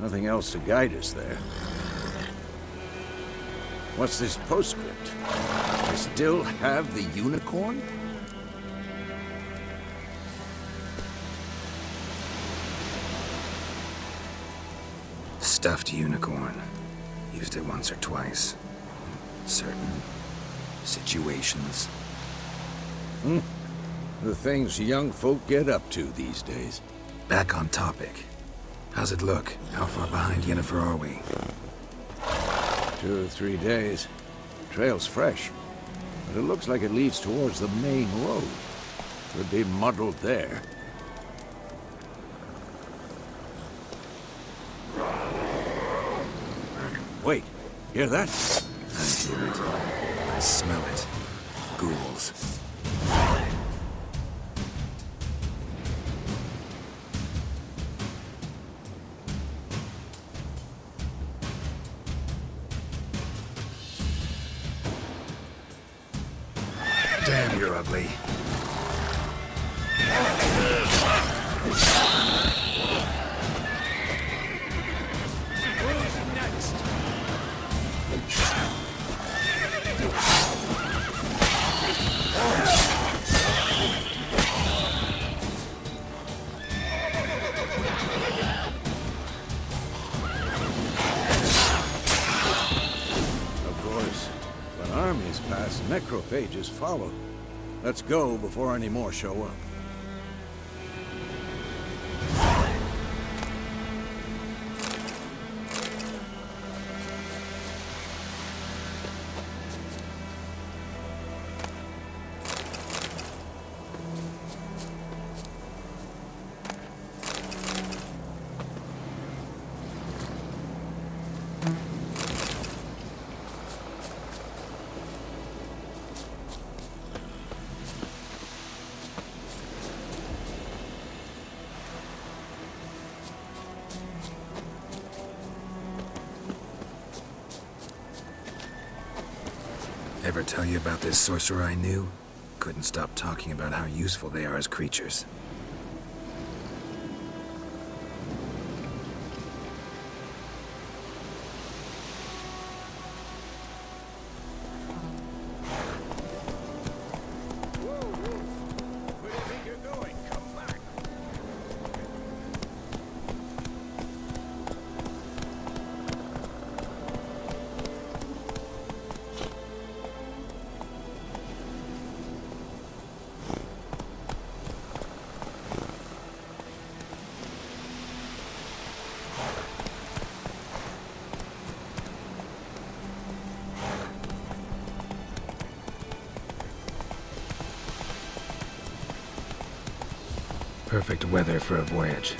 Nothing else to guide us there. What's this postscript? I still have the unicorn? Stuffed unicorn. Used it once or twice. Certain situations. The things young folk get up to these days. Back on topic. How's it look? How far behind Yennefer are we? 2 or 3 days. Trail's fresh, but it looks like it leads towards the main road. Could be muddled there. Wait, hear that? I hear it. I smell it. Ghouls. Damn, you're ugly. Of course, when armies pass, necrophages follow. Let's go before any more show up. Ever tell you about this sorcerer I knew? Couldn't stop talking about how useful they are as creatures. Where do you think you're going? Come back! Perfect weather for a voyage.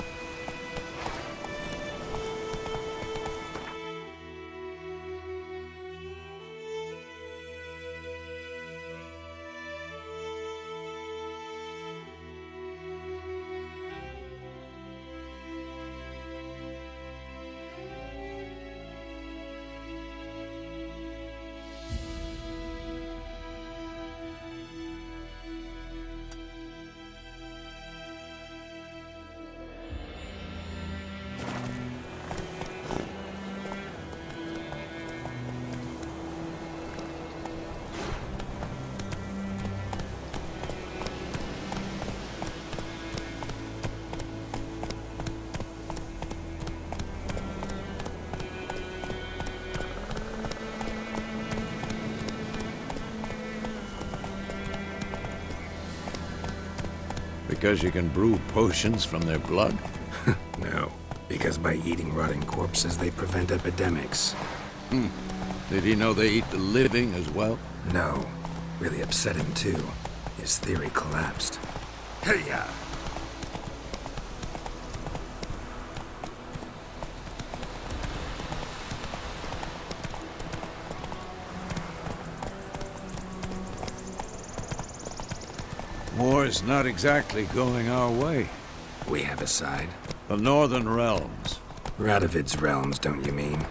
Because you can brew potions from their blood? No, because by eating rotting corpses, they prevent epidemics. Did he know they eat the living as well? No, really upset him too. His theory collapsed. Hey-ya! War's not exactly going our way. We have a side. The Northern Realms. Radovid's realms, don't you mean?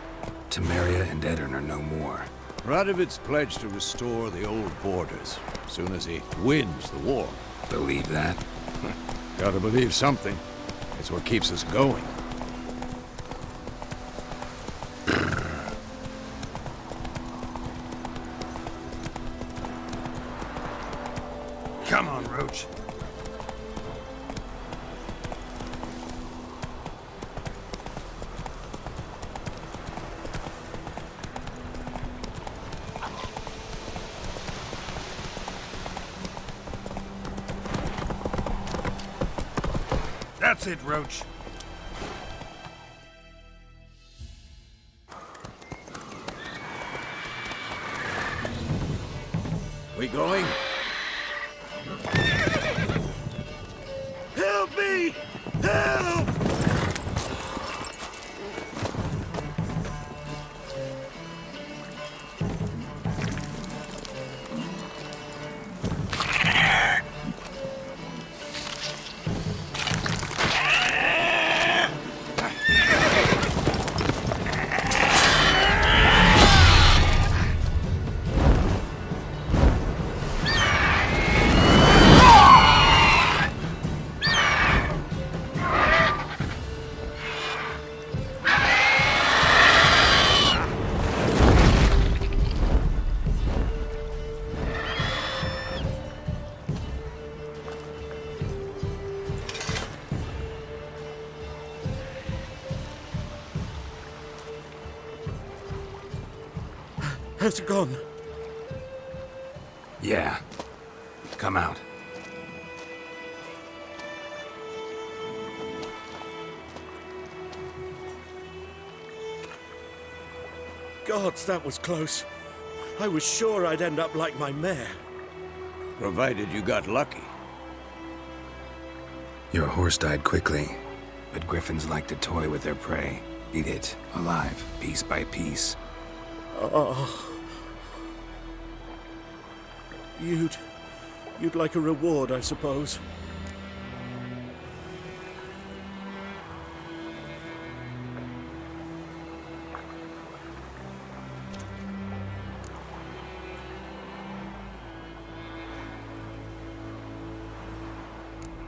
Temeria and Edirn are no more. Radovid's pledged to restore the old borders, as soon as he wins the war. Believe that? Gotta believe something. It's what keeps us going. Roach. That's it, Roach. We going? Help me! Help! Has it gone? Yeah. Come out. Gods, that was close. I was sure I'd end up like my mare. Provided you got lucky. Your horse died quickly, but griffins like to toy with their prey. Eat it, alive, piece by piece. Oh. You'd like a reward, I suppose.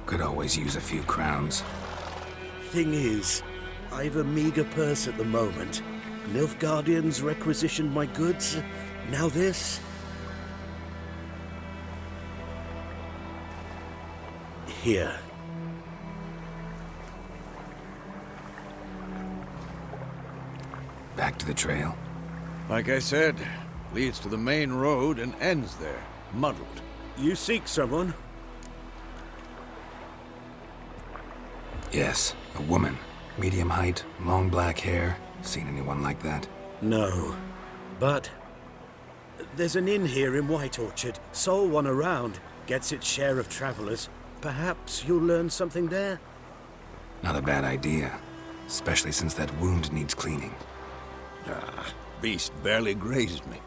Could always use a few crowns. Thing is, I've a meager purse at the moment. Nilfgaardians requisitioned my goods. Now this. Here. Back to the trail. Like I said, leads to the main road and ends there, muddled. You seek someone? Yes, a woman. Medium height, long black hair. Seen anyone like that? No. But there's an inn here in White Orchard. Sole one around. Gets its share of travelers. Perhaps you'll learn something there? Not a bad idea. Especially since that wound needs cleaning. Ah, beast barely grazed me.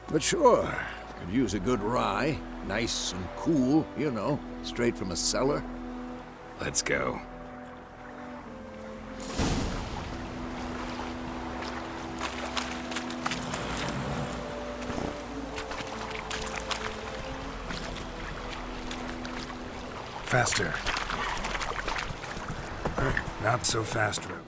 But sure, could use a good rye. Nice and cool, you know, straight from a cellar. Let's go. Faster. Not so fast, Roach.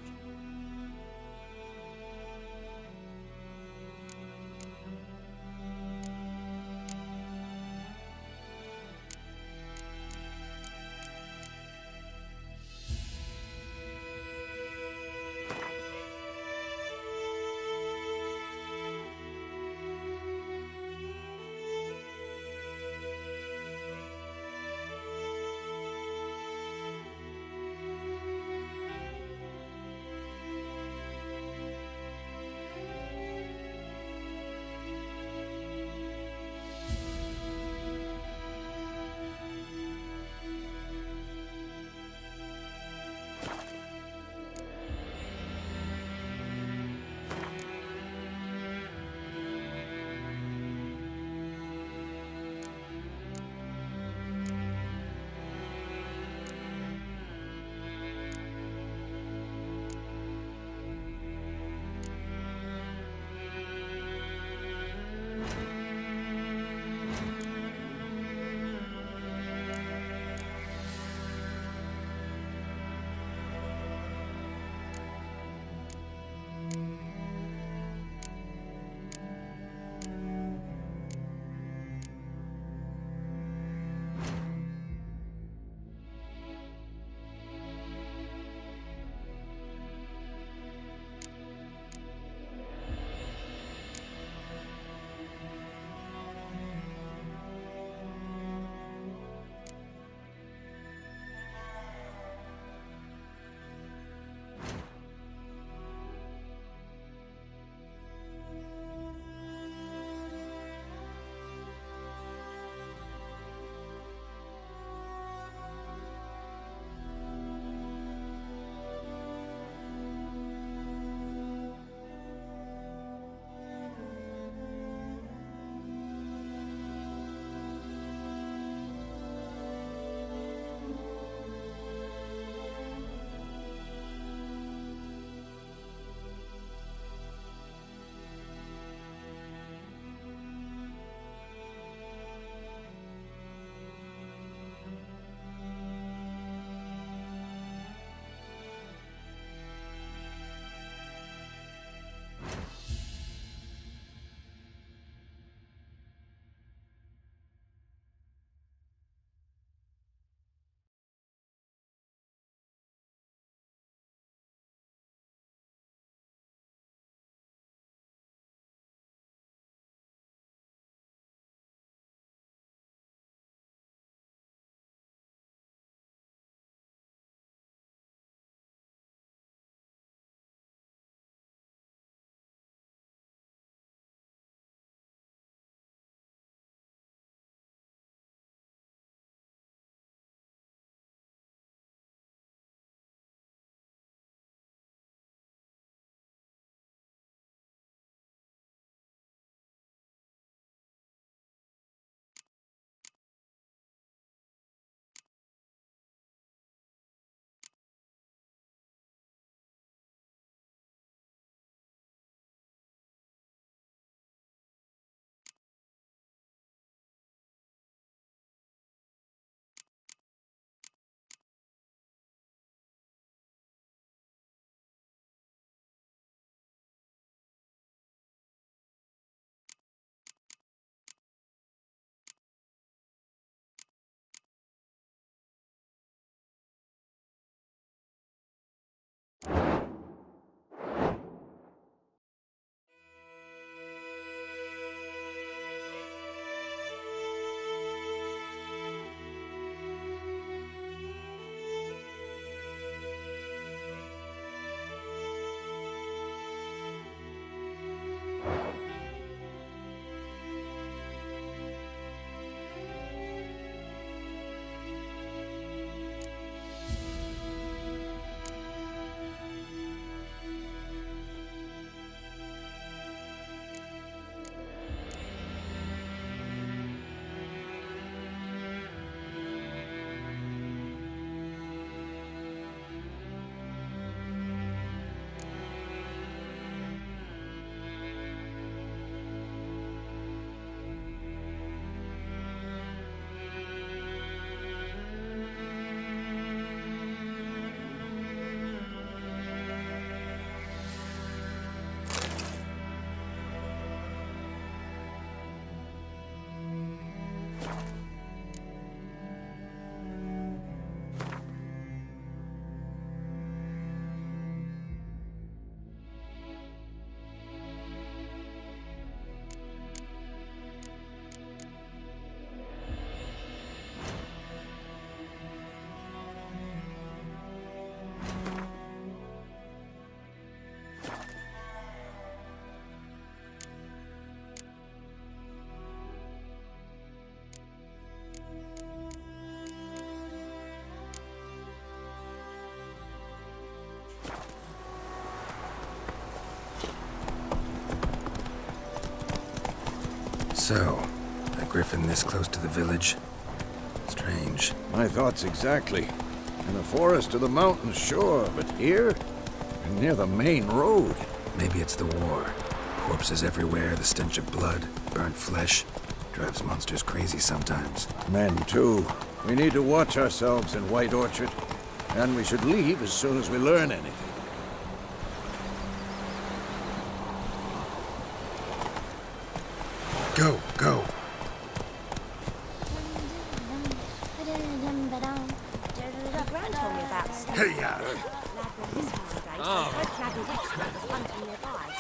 So, a griffin this close to the village? Strange. My thoughts exactly. In the forest or the mountains, sure, but here? Near the main road. Maybe it's the war. Corpses everywhere, the stench of blood, burnt flesh. Drives monsters crazy sometimes. Men, too. We need to watch ourselves in White Orchard. And we should leave as soon as we learn anything. Go, go. Gran told me about Hey-ya!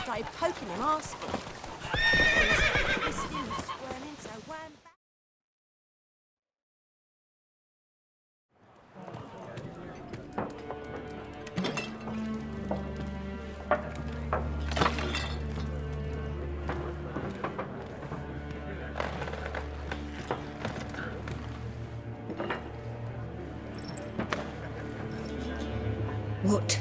started poking him, asking. What?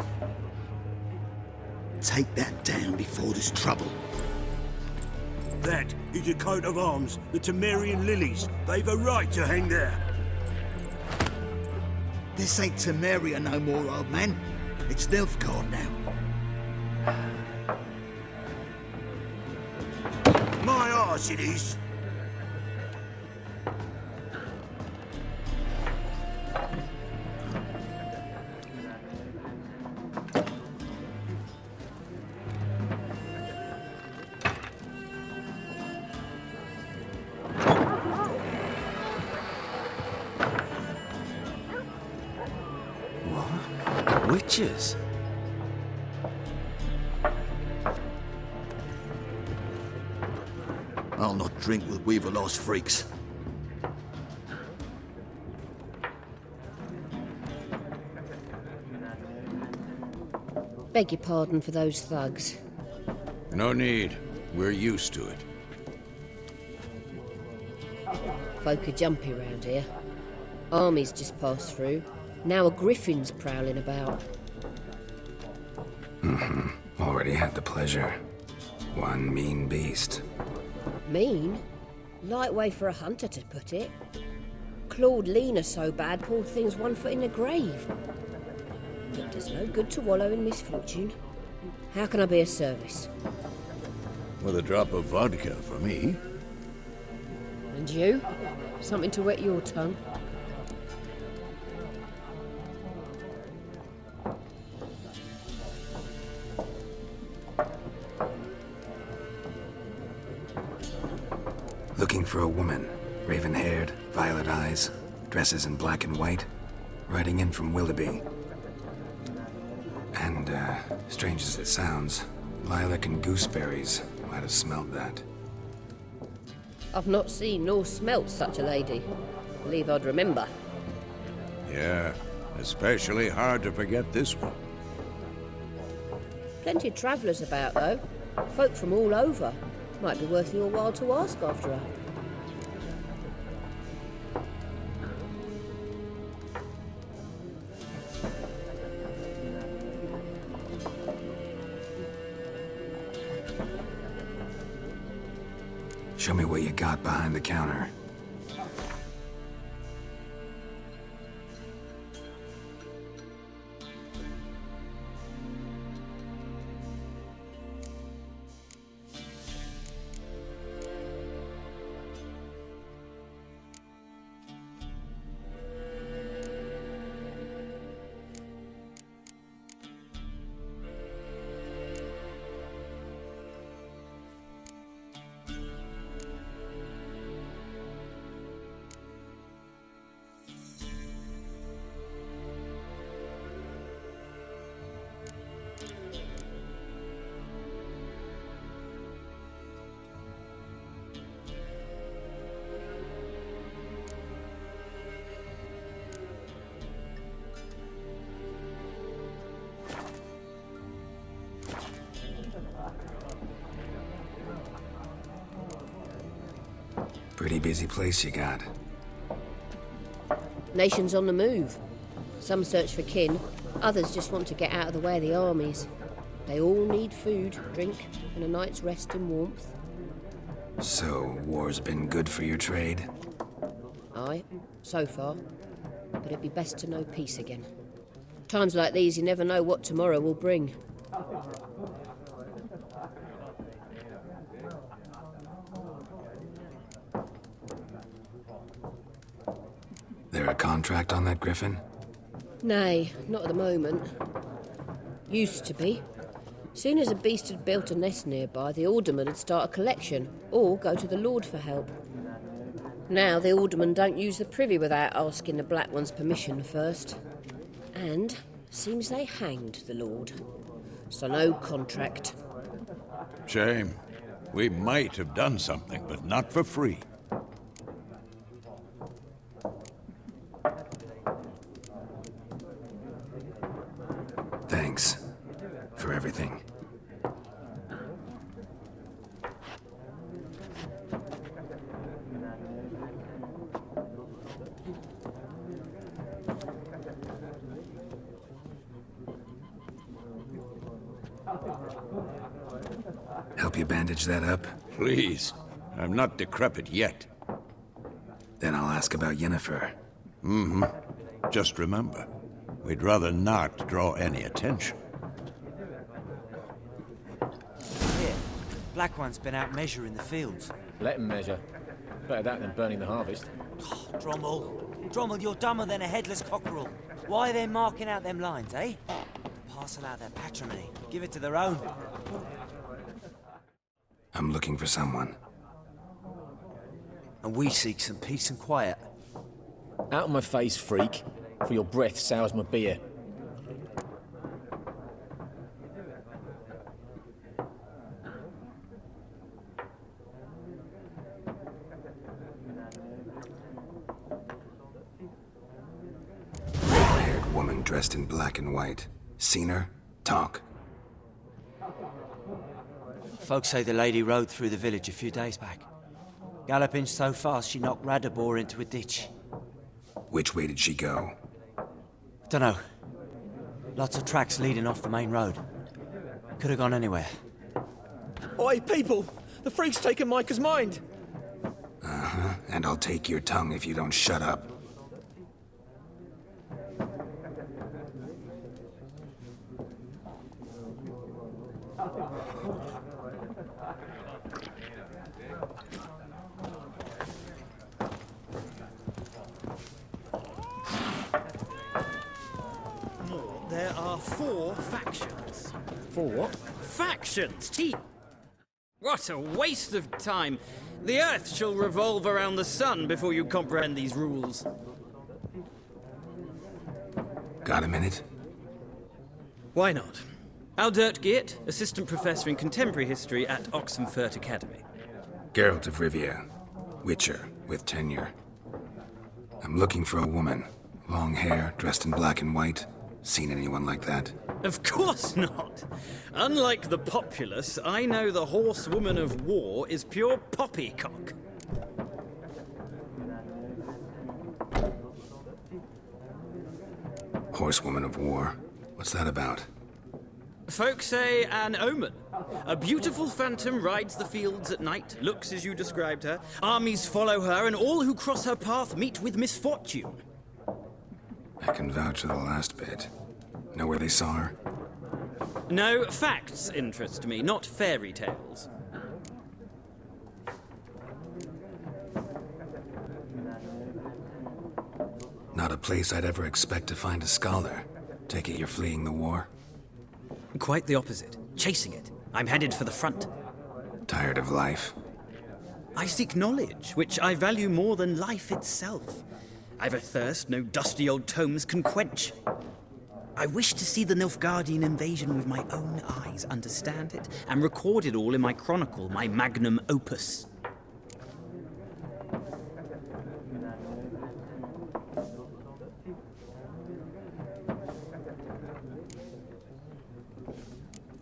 Take that down before there's trouble. That is a coat of arms, the Temerian lilies. They've a right to hang there. This ain't Temeria no more, old man. It's Nilfgaard now. My arse it is. Witches? I'll not drink with Weaverlost freaks. Beg your pardon for those thugs. No need. We're used to it. Folk are jumpy round here. Armies just passed through. Now a griffin's prowling about. Already had the pleasure. One mean beast. Mean? Light way for a hunter to put it. Clawed Lena so bad, poor thing's 1 foot in the grave. It does no good to wallow in misfortune. How can I be of service? With a drop of vodka for me. And you? Something to wet your tongue? Looking for a woman. Raven-haired, violet eyes, dresses in black and white. Riding in from Willoughby. And, strange as it sounds, lilac and gooseberries might have smelled that. I've not seen nor smelt such a lady. Believe I'd remember. Yeah, especially hard to forget this one. Plenty of travellers about, though. Folk from all over. Might be worth your while to ask after her. Show me what you got behind the counter. Pretty busy place you got. Nations on the move. Some search for kin, others just want to get out of the way of the armies. They all need food, drink, and a night's rest and warmth. So, war's been good for your trade? Aye, so far. But it'd be best to know peace again. Times like these, you never know what tomorrow will bring. There a contract on that Griffin? Nay, not at the moment. Used to be. Soon as a beast had built a nest nearby, the alderman would start a collection, or go to the Lord for help. Now the aldermen don't use the privy without asking the Black One's permission first. And seems they hanged the Lord. So no contract. Shame. We might have done something, but not for free. Thanks. For everything. Help you bandage that up? Please. I'm not decrepit yet. Then I'll ask about Yennefer. Just remember, we'd rather not draw any attention. Here, Black One's been out measuring the fields. Let him measure. Better that than burning the harvest. Drommel, you're dumber than a headless cockerel. Why are they marking out them lines, eh? Parcel out their patrimony. Give it to their own. I'm looking for someone. And we seek some peace and quiet. Out of my face, freak. For your breath sours my beer. Red-haired woman dressed in black and white. Seen her? Talk. Folks say the lady rode through the village a few days back. Galloping so fast she knocked Radabor into a ditch. Which way did she go? Dunno. Lots of tracks leading off the main road. Could have gone anywhere. Oi, people! The freak's taken Micah's mind! And I'll take your tongue if you don't shut up. There are 4 factions. For what? Factions! What a waste of time! The Earth shall revolve around the sun before you comprehend these rules. Got a minute? Why not? Aldert Geert, Assistant Professor in Contemporary History at Oxenfurt Academy. Geralt of Rivia. Witcher, with tenure. I'm looking for a woman. Long hair, dressed in black and white. Seen anyone like that? Of course not! Unlike the populace, I know the horsewoman of war is pure poppycock. Horsewoman of war. What's that about? Folk say an omen. A beautiful phantom rides the fields at night, looks as you described her. Armies follow her, and all who cross her path meet with misfortune. I can vouch for the last bit. Know where they saw her? No, facts interest me, not fairy tales. Not a place I'd ever expect to find a scholar. Take it you're fleeing the war? Quite the opposite. Chasing it. I'm headed for the front. Tired of life? I seek knowledge, which I value more than life itself. I've a thirst no dusty old tomes can quench. I wish to see the Nilfgaardian invasion with my own eyes, understand it, and record it all in my chronicle, my magnum opus.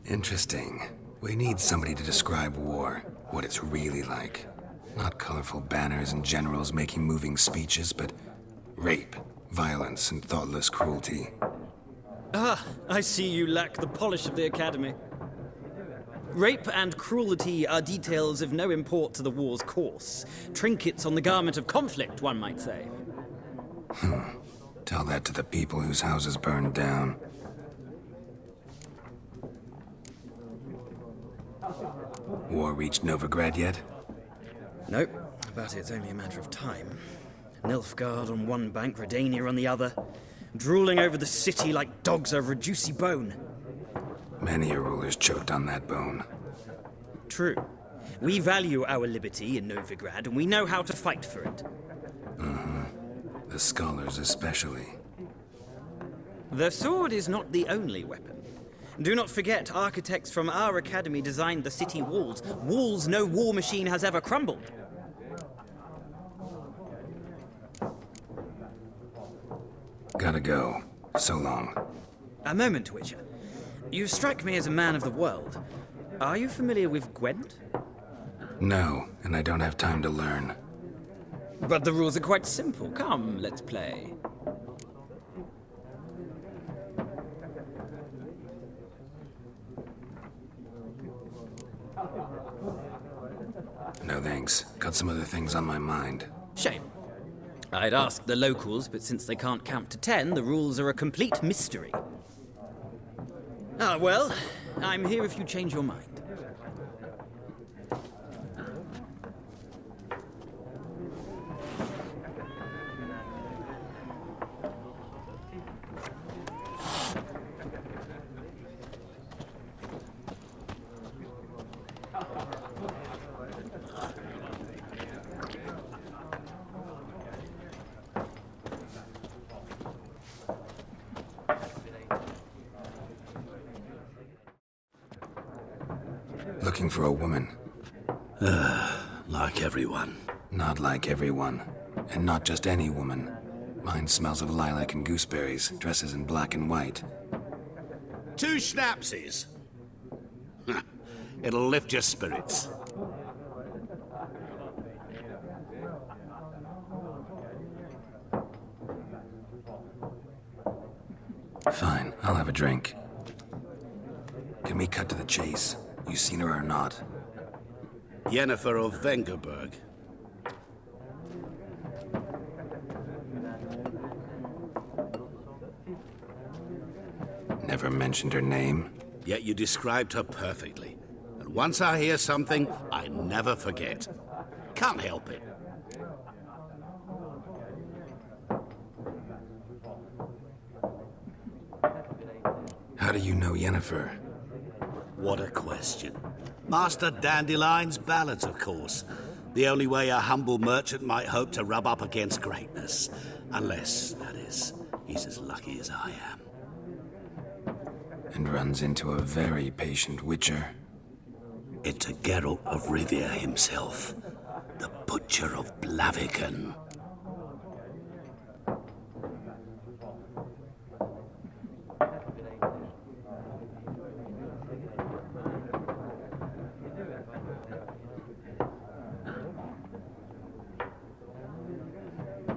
Interesting. We need somebody to describe war, what it's really like. Not colorful banners and generals making moving speeches, but rape, violence, and thoughtless cruelty. Ah, I see you lack the polish of the Academy. Rape and cruelty are details of no import to the war's course. Trinkets on the garment of conflict, one might say. Tell that to the people whose houses burned down. War reached Novigrad yet? Nope, but it's only a matter of time. Nilfgaard on one bank, Redania on the other, drooling over the city like dogs over a juicy bone. Many a ruler's choked on that bone. True. We value our liberty in Novigrad, and we know how to fight for it. The scholars especially. The sword is not the only weapon. Do not forget, architects from our academy designed the city walls. Walls no war machine has ever crumbled. Gotta go. So long. A moment, Witcher. You strike me as a man of the world. Are you familiar with Gwent? No, and I don't have time to learn. But the rules are quite simple. Come, let's play. No thanks. Got some other things on my mind. Shame. I'd ask the locals, but since they can't count to 10, the rules are a complete mystery. Ah, well, I'm here if you change your mind. Looking for a woman. Like everyone. Not like everyone. And not just any woman. Mine smells of lilac and gooseberries, dresses in black and white. 2 schnapsies. It'll lift your spirits. Fine, I'll have a drink. Can we cut to the chase? You seen her or not? Yennefer of Vengerberg. Never mentioned her name. Yet you described her perfectly. And once I hear something, I never forget. Can't help it. How do you know Yennefer? What a question. Master Dandelion's ballads, of course. The only way a humble merchant might hope to rub up against greatness. Unless, that is, he's as lucky as I am. And runs into a very patient witcher. It's a Geralt of Rivia himself. The Butcher of Blaviken.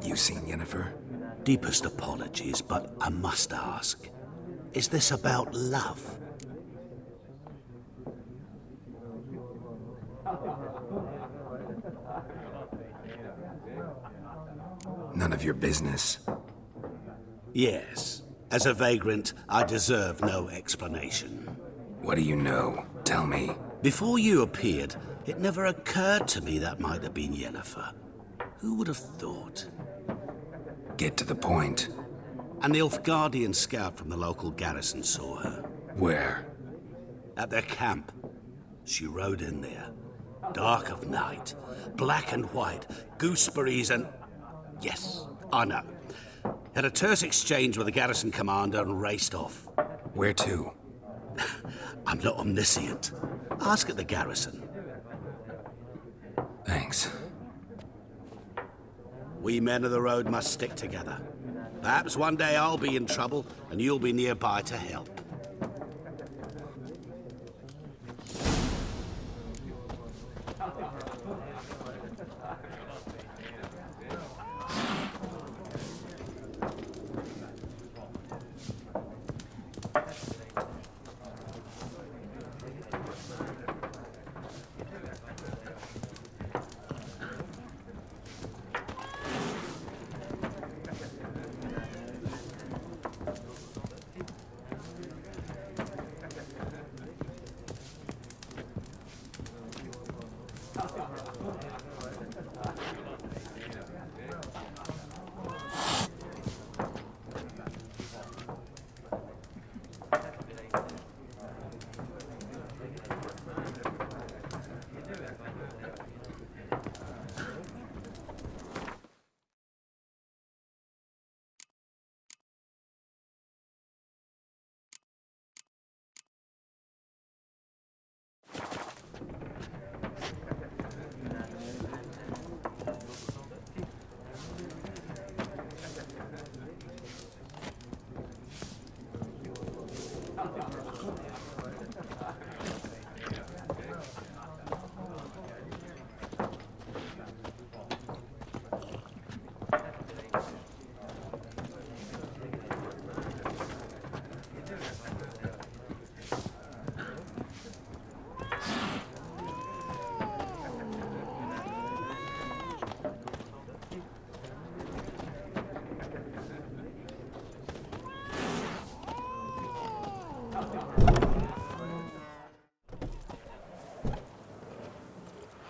You seen Yennefer? Deepest apologies, but I must ask. Is this about love? None of your business. Yes. As a vagrant, I deserve no explanation. What do you know? Tell me. Before you appeared, it never occurred to me that might have been Yennefer. Who would have thought? Get to the point. An Nilfgaardian scout from the local garrison saw her. Where? At their camp. She rode in there. Dark of night. Black and white. Gooseberries and... Yes, I know. Had a terse exchange with the garrison commander and raced off. Where to? I'm not omniscient. Ask at the garrison. Thanks. We men of the road must stick together. Perhaps one day I'll be in trouble and you'll be nearby to help.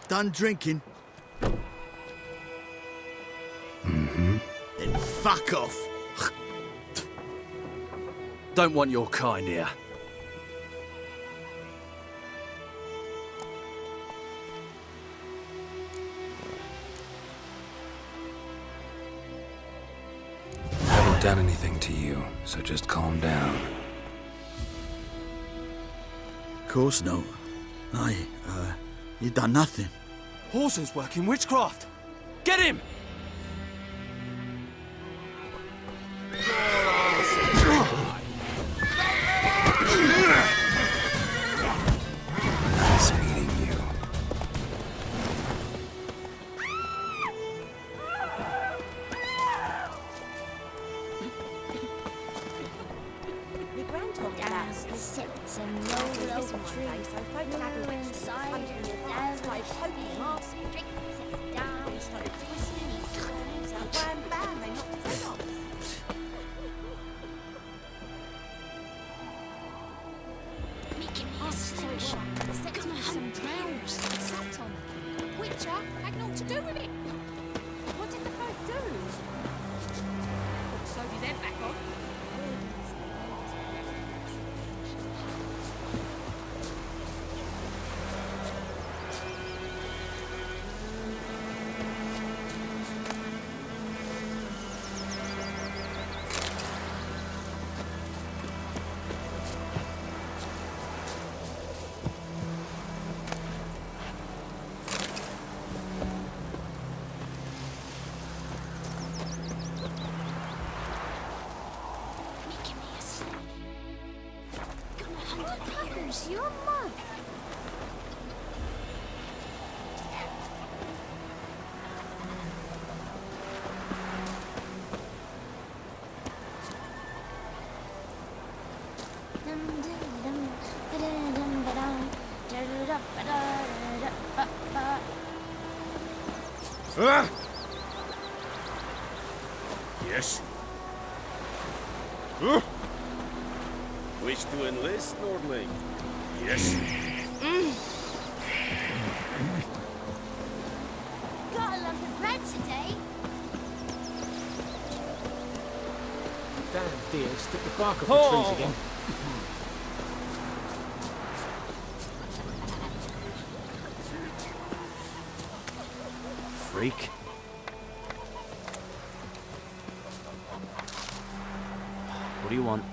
Done drinking? Mm-hmm. Then fuck off. Don't want your kind here. Haven't done anything to you, so just calm down. Of course no. You done nothing. Horson's working witchcraft. Get him! Nice meeting you. Your grand told me about Sips and roll over trees. So folk had Go inside your dad. started poking arse. Drink, sit down. They started twisting his arms. And wham bam, they knocked his head off. Making me a solution. Come on, some drowns. Sat on. Witcher had naught to do with it. What did the folk do? Sewed his head back on. Making me a solution. Come on, Peppers, you're mud. Yes? Wish to enlist, Nordling? Yes? Got a lump of bread today. Damn deer, stick the bark off the trees again. Freak. What do you want?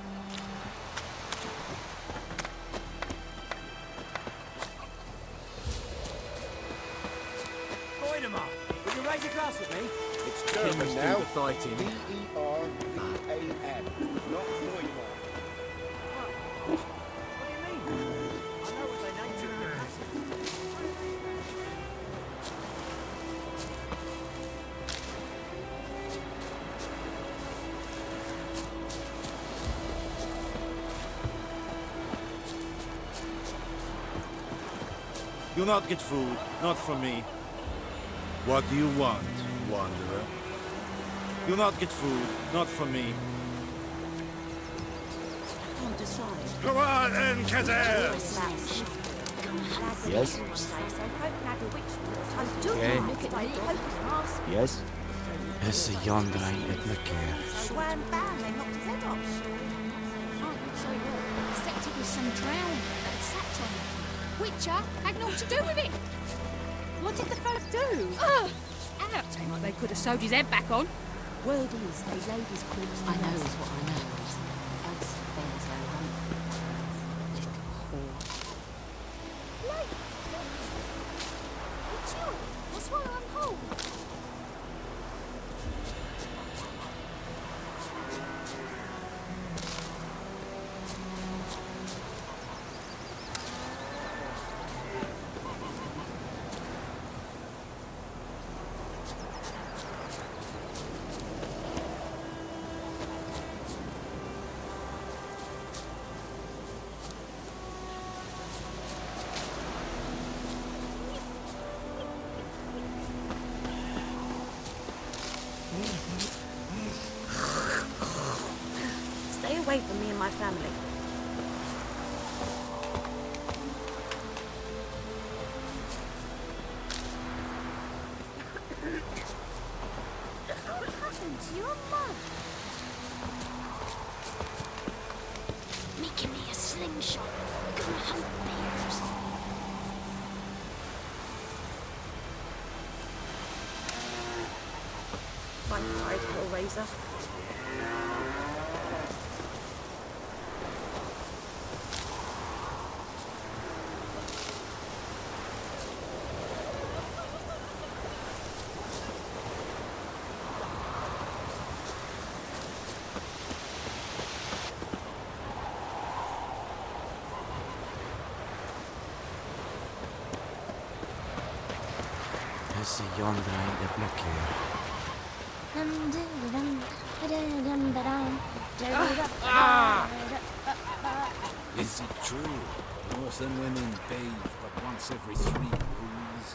Voidemar, will you raise a glass with me? It's Kings German do now. the fighting. D-E-R-V-A-N, not Neumar. What do you mean? I know what they named you in the passage. Do not get food, not from me. What do you want, wanderer? Do not get food, not from me. I can't decide. Come on, then, Kazer! Come on, Yes? Okay. Look at me. Yes? It's a yonder ain't it, look here. So wham bam, they knocked his head off. Oh, sorry, what? Except it was some drown that sat on it. Witcher had naught to do with it. What did the folk do? Ugh! Ain't like they could have sewed his head back on. Word is they laid his corpse. I know is what I know. Else there's no hope. Little whore. Like, it's you. That's why I'm home. Stay away from me and my family. What happened to your mum? Making me a slingshot. Gonna hunt bears. Fine hide, Hellraiser. It's a yonder ain't it, look here. Is it true? Northern women bathe but once every 3 moons.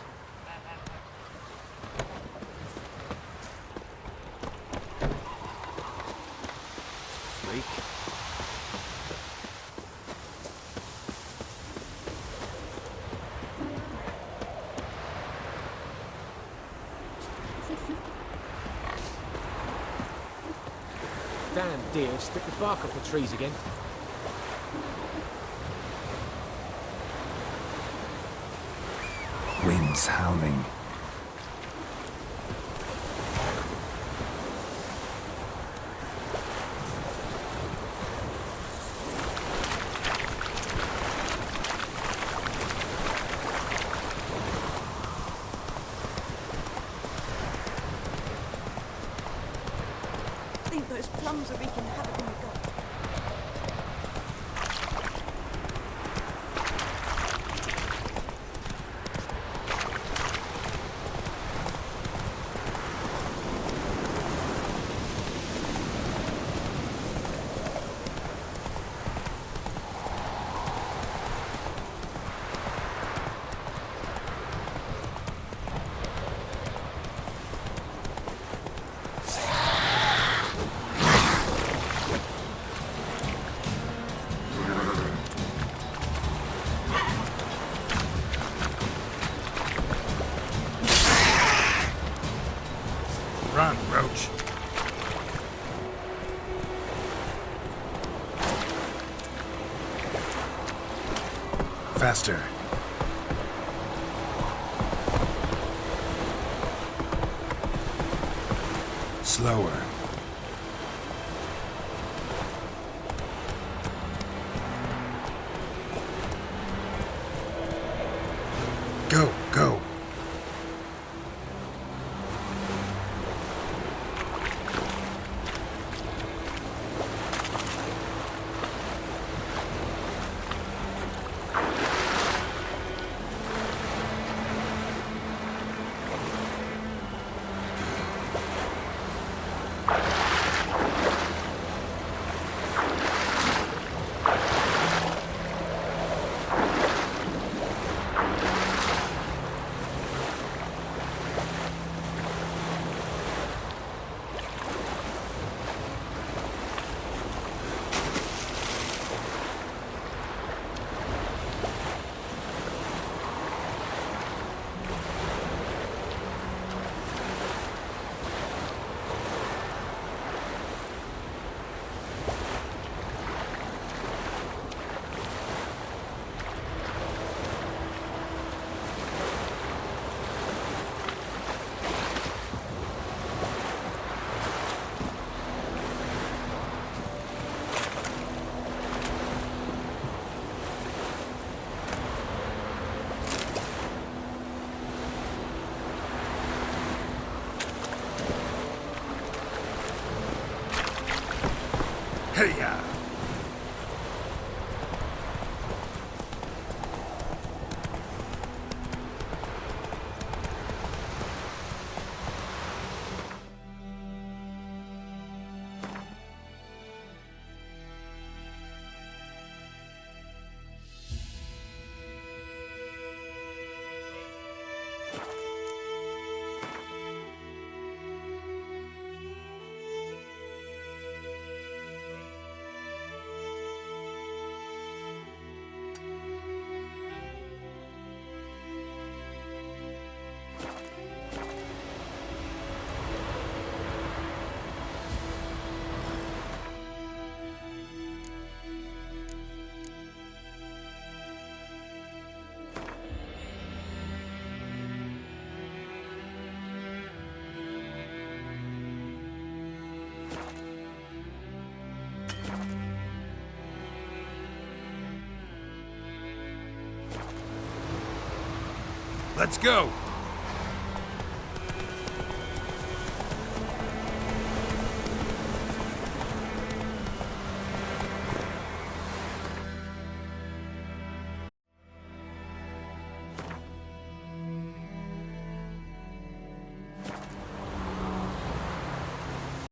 Freak. Damn deer, stick the bark off the trees again. Winds howling. I think those plums are wreaking havoc in the garden. Run, Roach. Faster. Slower. Go, go. Hey-ya! Let's go!